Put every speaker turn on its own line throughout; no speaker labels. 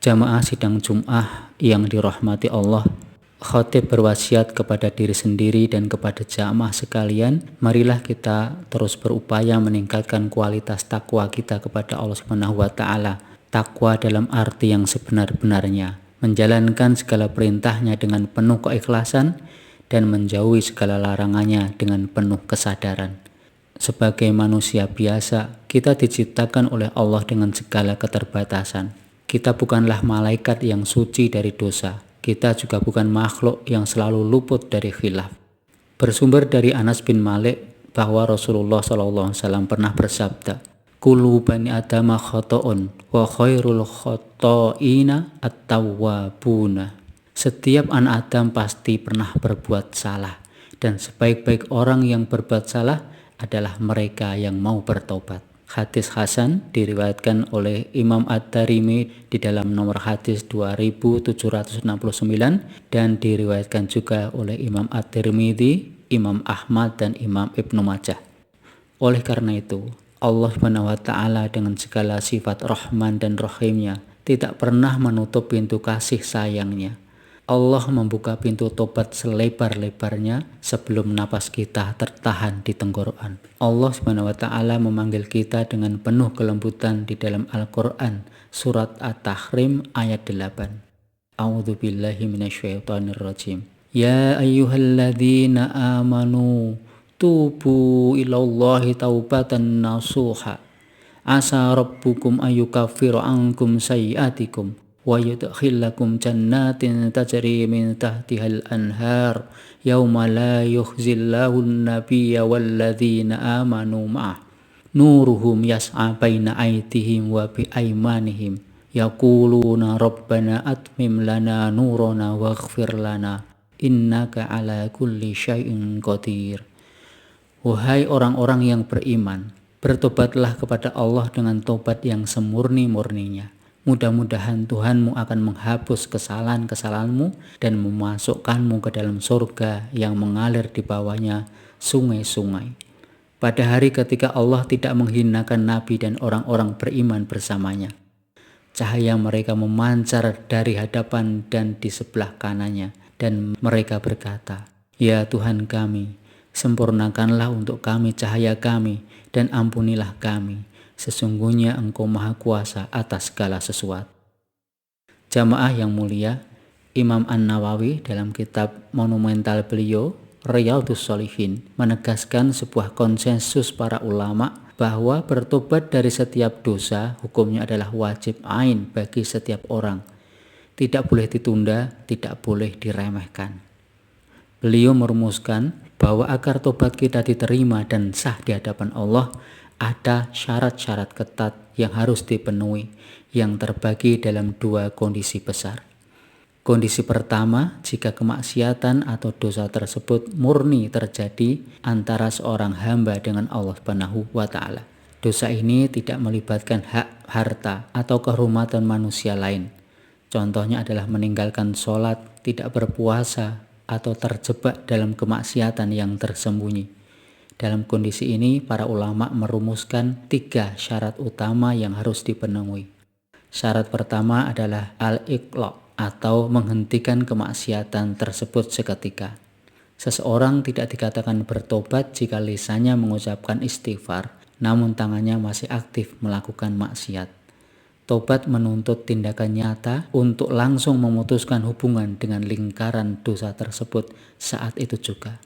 Jamaah sidang Jum'ah yang dirahmati Allah, khatib berwasiat kepada diri sendiri dan kepada jamaah sekalian, marilah kita terus berupaya meningkatkan kualitas takwa kita kepada Allah Subhanahu wa Ta'ala. Takwa dalam arti yang sebenar-benarnya, menjalankan segala perintahnya dengan penuh keikhlasan dan menjauhi segala larangannya dengan penuh kesadaran. Sebagai manusia biasa, kita diciptakan oleh Allah dengan segala keterbatasan. Kita bukanlah malaikat yang suci dari dosa. Kita juga bukan makhluk yang selalu luput dari khilaf. Bersumber dari Anas bin Malik bahwa Rasulullah SAW pernah bersabda, "Kullu bani adama khoto'un wa khairul khoto'ina at-tawwabuna." Setiap anak Adam pasti pernah berbuat salah, dan sebaik-baik orang yang berbuat salah adalah mereka yang mau bertobat. Hadis Hasan diriwayatkan oleh Imam At-Tirmidzi di dalam nomor hadis 2769 dan diriwayatkan juga oleh Imam At-Tirmidzi, Imam Ahmad dan Imam Ibnu Majah. Oleh karena itu, Allah Subhanahu wa Ta'ala dengan segala sifat Rahman dan Rahimnya tidak pernah menutup pintu kasih sayangnya. Allah membuka pintu tobat selebar-lebarnya sebelum napas kita tertahan di tenggorokan. Allah Subhanahu wa Ta'ala memanggil kita dengan penuh kelembutan di dalam Al-Quran, surat At-Tahrim ayat 8. A'udzubillahi minasyaitonirrajim. Ya ayyuhalladzina amanu tubu ilallahi taubatan nasuha. Asa rabbukum ayyukaffiru ankum sayyi'atikum wa yudkhilakum jannatin tajri min tahtihal anhar yauma la yukhzillahu an-nabiyya walladzina amanu ma'ah nuruhum yas'a baina aydihim wa bi aymanihim yaquluna rabbana atmim lana nurana waghfir lana innaka ala kulli syai'in qadir. Wahai orang-orang yang beriman, bertobatlah kepada Allah dengan tobat yang semurni-murninya. Mudah-mudahan Tuhanmu akan menghapus kesalahan-kesalahanmu dan memasukkanmu ke dalam surga yang mengalir di bawahnya sungai-sungai. Pada hari ketika Allah tidak menghinakan Nabi dan orang-orang beriman bersamanya. Cahaya mereka memancar dari hadapan dan di sebelah kanannya, dan mereka berkata, "Ya Tuhan kami, sempurnakanlah untuk kami cahaya kami dan ampunilah kami. Sesungguhnya Engkau Maha Kuasa atas segala sesuatu." Jamaah yang mulia, Imam An-Nawawi dalam kitab monumental beliau, Riyadhus Shalihin, menegaskan sebuah konsensus para ulama bahwa bertobat dari setiap dosa hukumnya adalah wajib ain bagi setiap orang. Tidak boleh ditunda, tidak boleh diremehkan. Beliau merumuskan bahwa agar tobat kita diterima dan sah di hadapan Allah, ada syarat-syarat ketat yang harus dipenuhi, yang terbagi dalam dua kondisi besar. Kondisi pertama, jika kemaksiatan atau dosa tersebut murni terjadi antara seorang hamba dengan Allah Subhanahu wa Ta'ala. Dosa ini tidak melibatkan hak, harta, atau kehormatan manusia lain. Contohnya adalah meninggalkan sholat, tidak berpuasa, atau terjebak dalam kemaksiatan yang tersembunyi. Dalam kondisi ini, para ulama merumuskan 3 syarat utama yang harus dipenuhi. Syarat pertama adalah al-iqla' atau menghentikan kemaksiatan tersebut seketika. Seseorang tidak dikatakan bertobat jika lisannya mengucapkan istighfar, namun tangannya masih aktif melakukan maksiat. Tobat menuntut tindakan nyata untuk langsung memutuskan hubungan dengan lingkaran dosa tersebut saat itu juga.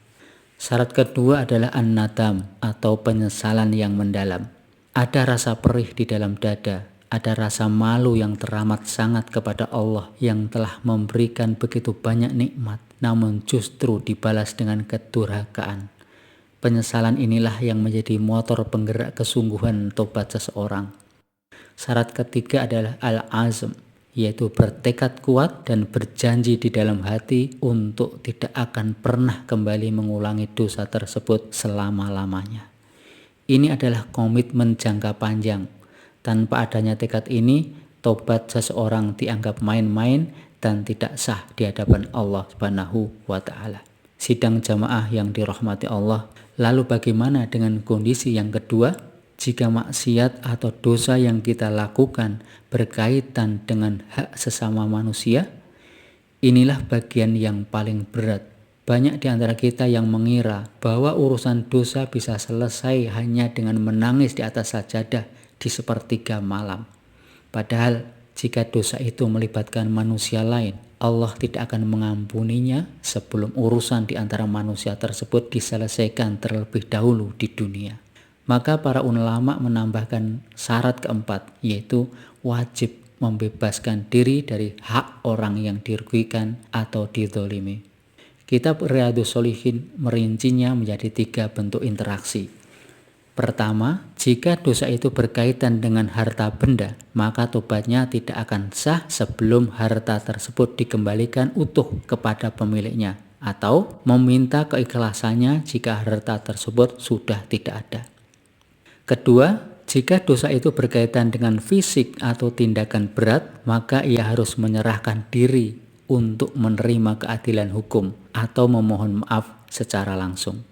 Syarat kedua adalah an-nadam atau penyesalan yang mendalam. Ada rasa perih di dalam dada, ada rasa malu yang teramat sangat kepada Allah yang telah memberikan begitu banyak nikmat, namun justru dibalas dengan kedurhakaan. Penyesalan inilah yang menjadi motor penggerak kesungguhan tobat seseorang. Syarat ketiga adalah al-azm, yaitu bertekad kuat dan berjanji di dalam hati untuk tidak akan pernah kembali mengulangi dosa tersebut selama-lamanya. Ini adalah komitmen jangka panjang. Tanpa adanya tekad ini, tobat seseorang dianggap main-main dan tidak sah di hadapan Allah Subhanahu wa Ta'ala. Sidang jamaah yang dirahmati Allah, lalu bagaimana dengan kondisi yang kedua? jika maksiat atau dosa yang kita lakukan berkaitan dengan hak sesama manusia, inilah bagian yang paling berat. Banyak di antara kita yang mengira bahwa urusan dosa bisa selesai hanya dengan menangis di atas sajadah di sepertiga malam. Padahal jika dosa itu melibatkan manusia lain, Allah tidak akan mengampuninya sebelum urusan di antara manusia tersebut diselesaikan terlebih dahulu di dunia. Maka para ulama menambahkan syarat keempat, yaitu wajib membebaskan diri dari hak orang yang dirugikan atau dizolimi. Kitab Riyadhus Shalihin merincinya menjadi 3 bentuk interaksi. Pertama, jika dosa itu berkaitan dengan harta benda, maka tobatnya tidak akan sah sebelum harta tersebut dikembalikan utuh kepada pemiliknya, atau meminta keikhlasannya jika harta tersebut sudah tidak ada. Kedua, jika dosa itu berkaitan dengan fisik atau tindakan berat, maka ia harus menyerahkan diri untuk menerima keadilan hukum atau memohon maaf secara langsung.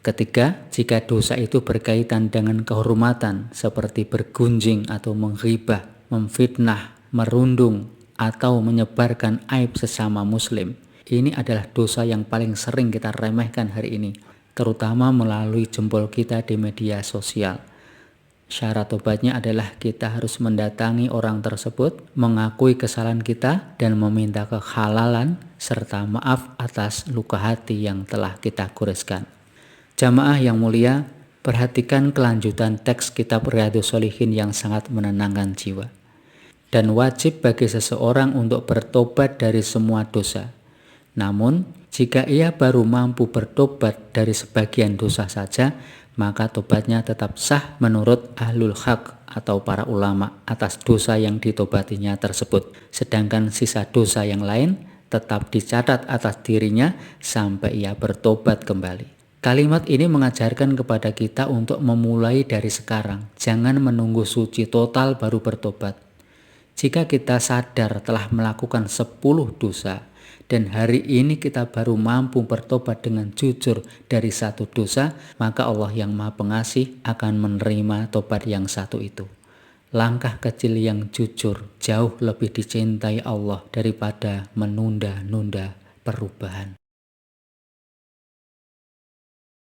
Ketiga, jika dosa itu berkaitan dengan kehormatan seperti bergunjing atau menghibah, memfitnah, merundung, atau menyebarkan aib sesama muslim, ini adalah dosa yang paling sering kita remehkan hari ini, terutama melalui jempol kita di media sosial. Syarat tobatnya adalah kita harus mendatangi orang tersebut, mengakui kesalahan kita, dan meminta kehalalan serta maaf atas luka hati yang telah kita goreskan. Jamaah yang mulia, perhatikan kelanjutan teks kitab Riyadhus Shalihin yang sangat menenangkan jiwa. Dan wajib bagi seseorang untuk bertobat dari semua dosa. Namun, jika ia baru mampu bertobat dari sebagian dosa saja, maka tobatnya tetap sah menurut ahlul haq atau para ulama atas dosa yang ditobatinya tersebut. Sedangkan sisa dosa yang lain tetap dicatat atas dirinya sampai ia bertobat kembali. Kalimat ini mengajarkan kepada kita untuk memulai dari sekarang. Jangan menunggu suci total baru bertobat. Jika kita sadar telah melakukan 10 dosa, dan hari ini kita baru mampu bertobat dengan jujur dari 1 dosa, maka Allah yang Maha Pengasih akan menerima tobat yang 1 itu. Langkah kecil yang jujur jauh lebih dicintai Allah daripada menunda-nunda perubahan.